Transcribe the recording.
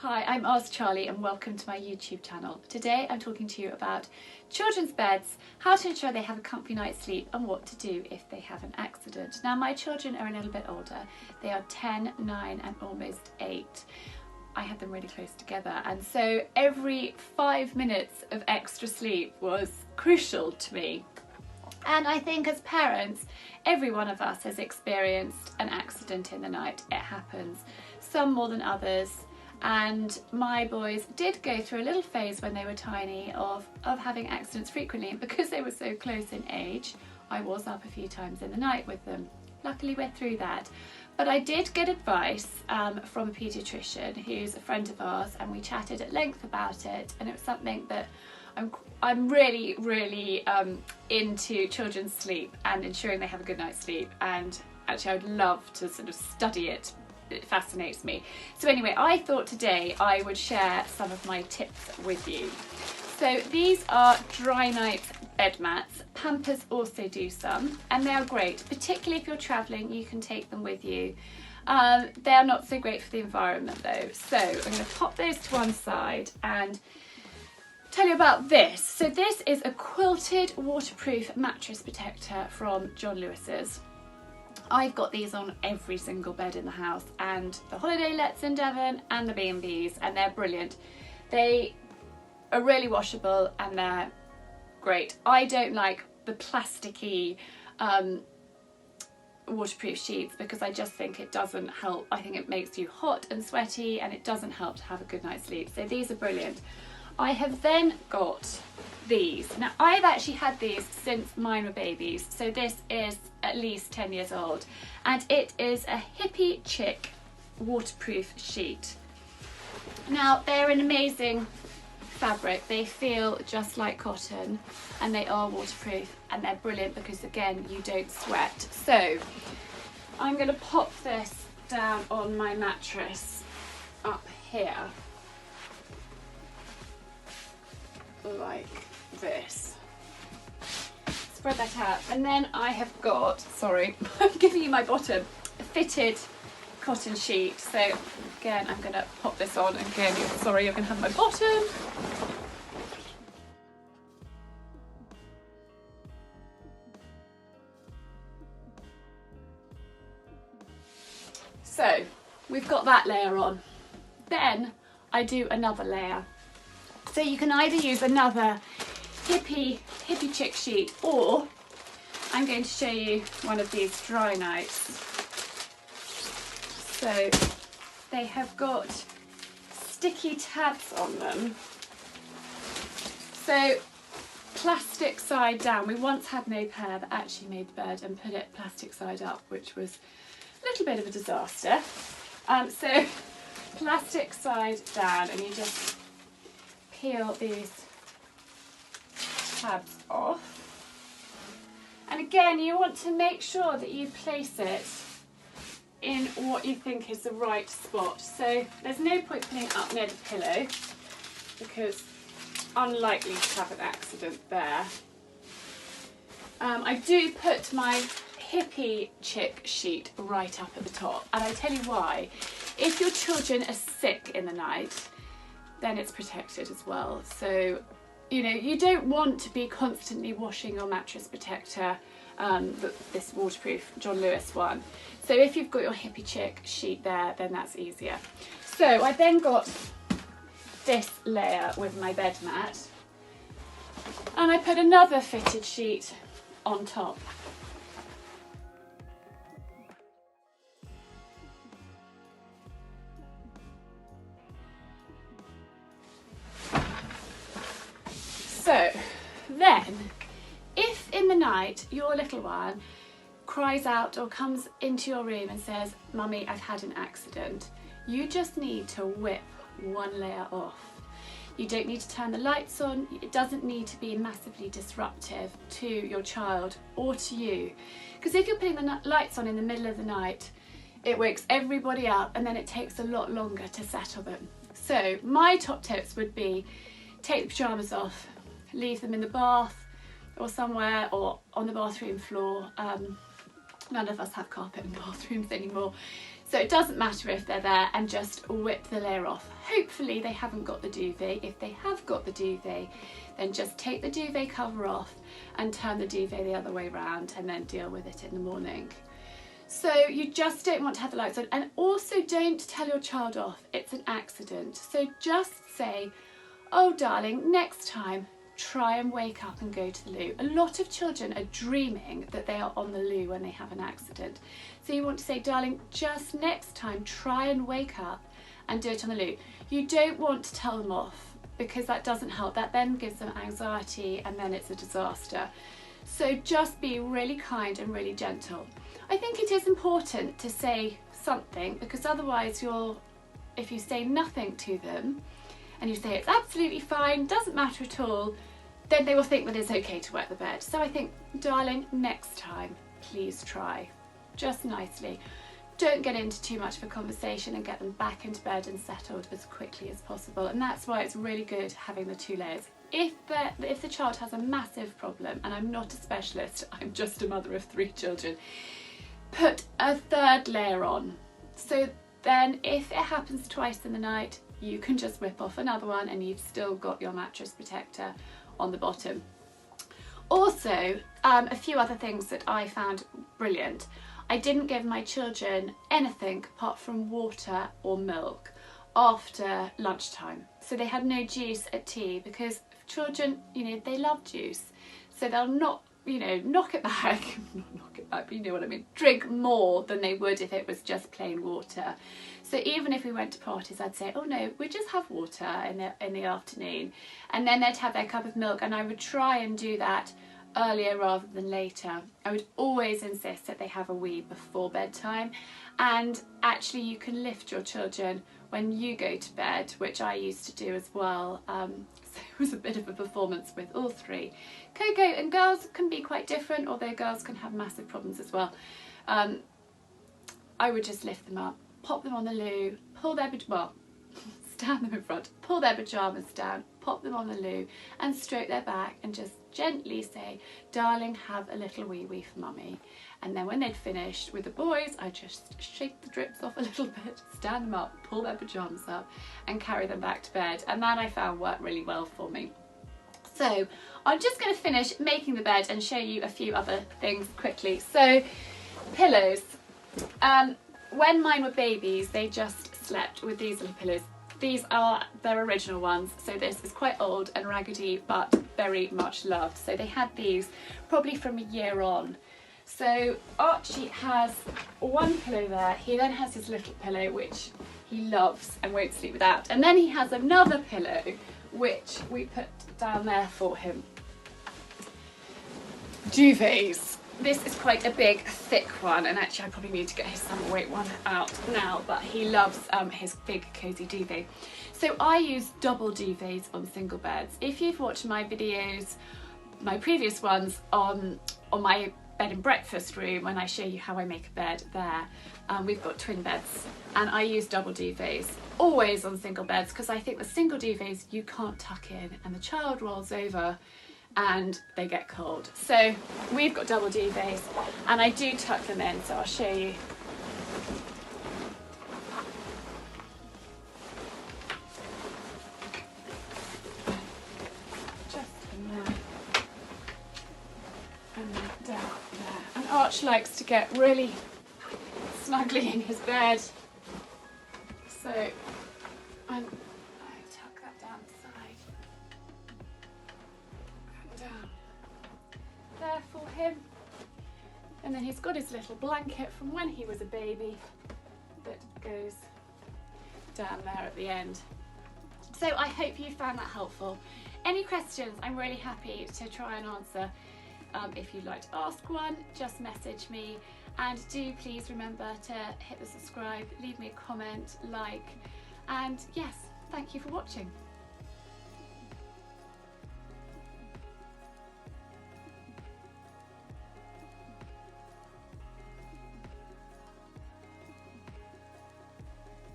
Hi, I'm Oz Charlie and welcome to my YouTube channel. Today I'm talking to you about children's beds, how to ensure they have a comfy night's sleep and what to do if they have an accident. Now my children are a little bit older. They are 10, 9 and almost 8. I had them really close together, and so every 5 minutes of extra sleep was crucial to me. And I think as parents, every one of us has experienced an accident in the night. It happens, some more than others. And my boys did go through a little phase when they were tiny of having accidents frequently, and because they were so close in age, I was up a few times in the night with them. Luckily we're through that. But I did get advice from a paediatrician who's a friend of ours, and we chatted at length about it, and it was something that I'm really into children's sleep and ensuring they have a good night's sleep, and actually I would love to sort of study it. It fascinates me. So anyway, I thought today I would share some of my tips with you. So these are dry night bed mats. Pampers also do some, and they are great, particularly if you're travelling. You can take them with you. They are not so great for the environment though. So I'm going to pop those to one side and tell you about this. So this is a quilted waterproof mattress protector from John Lewis's. I've got these on every single bed in the house, and the holiday lets in Devon and the B&Bs, and they're brilliant. They are really washable and they're great. I don't like the plasticky waterproof sheets because I just think it doesn't help. I think it makes you hot and sweaty, and it doesn't help to have a good night's sleep. So these are brilliant. I have then got these. Now I've actually had these since mine were babies, so this is at least 10 years old, and it is a hippie chick waterproof sheet. Now they're an amazing fabric. They feel just like cotton, and they are waterproof, and they're brilliant because again you don't sweat. So I'm going to pop this down on my mattress up here like this. Spread that out, and then I have got, sorry, I'm giving you my bottom, a fitted cotton sheet. So again, I'm going to pop this on, and again, sorry, you're going to have my bottom. So we've got that layer on. Then I do another layer. So you can either use another hippie chick sheet, or I'm going to show you one of these dry nights. So they have got sticky tabs on them. So plastic side down. We once had an au pair that actually made the bed and put it plastic side up, which was a little bit of a disaster. So plastic side down, and you just peel these tabs off, and again you want to make sure that you place it in what you think is the right spot. So there's no point putting it up near the pillow because unlikely to have an accident there. I do put my hippie chick sheet right up at the top, and I tell you why. If your children are sick in the night, then it's protected as well. So, you know, you don't want to be constantly washing your mattress protector, this waterproof John Lewis one. So if you've got your hippie chick sheet there, then that's easier. So I then got this layer with my bed mat, and I put another fitted sheet on top. So then, if in the night your little one cries out or comes into your room and says, "Mummy, I've had an accident," you just need to whip one layer off. You don't need to turn the lights on. It doesn't need to be massively disruptive to your child or to you. Because if you're putting the lights on in the middle of the night, it wakes everybody up, and then it takes a lot longer to settle them. So my top tips would be take the pyjamas off, leave them in the bath or somewhere, or on the bathroom floor. None of us have carpet in bathrooms anymore. So it doesn't matter if they're there, and just whip the layer off. Hopefully they haven't got the duvet. If they have got the duvet, then just take the duvet cover off and turn the duvet the other way around, and then deal with it in the morning. So you just don't want to have the lights on, and also don't tell your child off. It's an accident. So just say, oh darling, next time try and wake up and go to the loo. A lot of children are dreaming that they are on the loo when they have an accident. So you want to say, darling, just next time try and wake up and do it on the loo. You don't want to tell them off, because that doesn't help. That then gives them anxiety, and then it's a disaster. So just be really kind and really gentle. I think it is important to say something, because otherwise if you say nothing to them and you say it's absolutely fine, doesn't matter at all, then they will think that it's okay to wet the bed. So I think, darling, next time please try, just nicely. Don't get into too much of a conversation, and get them back into bed and settled as quickly as possible. And that's why it's really good having the 2 layers. If the child has a massive problem, and I'm not a specialist, I'm just a mother of 3 children, put a 3rd layer on. So then if it happens twice in the night, you can just whip off another one, and you've still got your mattress protector on the bottom. Also, a few other things that I found brilliant. I didn't give my children anything apart from water or milk after lunchtime. So they had no juice at tea, because children, they love juice. So they'll not, knock it back, not knock it back, but you know what I mean, drink more than they would if it was just plain water. So even if we went to parties, I'd say, oh no, we just have water in the afternoon. And then they'd have their cup of milk, and I would try and do that earlier rather than later. I would always insist that they have a wee before bedtime. And actually you can lift your children when you go to bed, which I used to do as well. So it was a bit of a performance with all 3. Coco and girls can be quite different, although girls can have massive problems as well. I would just lift them up, pop them on the loo, stand them in front, pull their pyjamas down, pop them on the loo, and stroke their back, and just gently say, darling, have a little wee wee for mummy. And then when they'd finished with the boys, I just shake the drips off a little bit, stand them up, pull their pyjamas up, and carry them back to bed. And that I found worked really well for me. So I'm just going to finish making the bed and show you a few other things quickly. So pillows. When mine were babies, they just slept with these little pillows. These are their original ones, so this is quite old and raggedy, but very much loved. So they had these probably from a year on. So Archie has one pillow there. He then has his little pillow, which he loves and won't sleep without. And then he has another pillow, which we put down there for him. Duvets. This is quite a big, thick one, and actually I probably need to get his summer weight one out now, but he loves his big cosy duvet. So I use double duvets on single beds. If you've watched my videos, my previous ones on my bed and breakfast room, when I show you how I make a bed there, we've got twin beds, and I use double duvets always on single beds, because I think the single duvets you can't tuck in and the child rolls over and they get cold. So we've got double duvets, and I do tuck them in, so I'll show you. Just in there, and then down there. And Arch likes to get really snugly in his bed, so I tuck that down the side. Down there for him, and then he's got his little blanket from when he was a baby that goes down there at the end. So I hope you found that helpful. Any questions, I'm really happy to try and answer. If you'd like to ask one, just message me, and do please remember to hit the subscribe, leave me a comment, like, and yes, thank you for watching.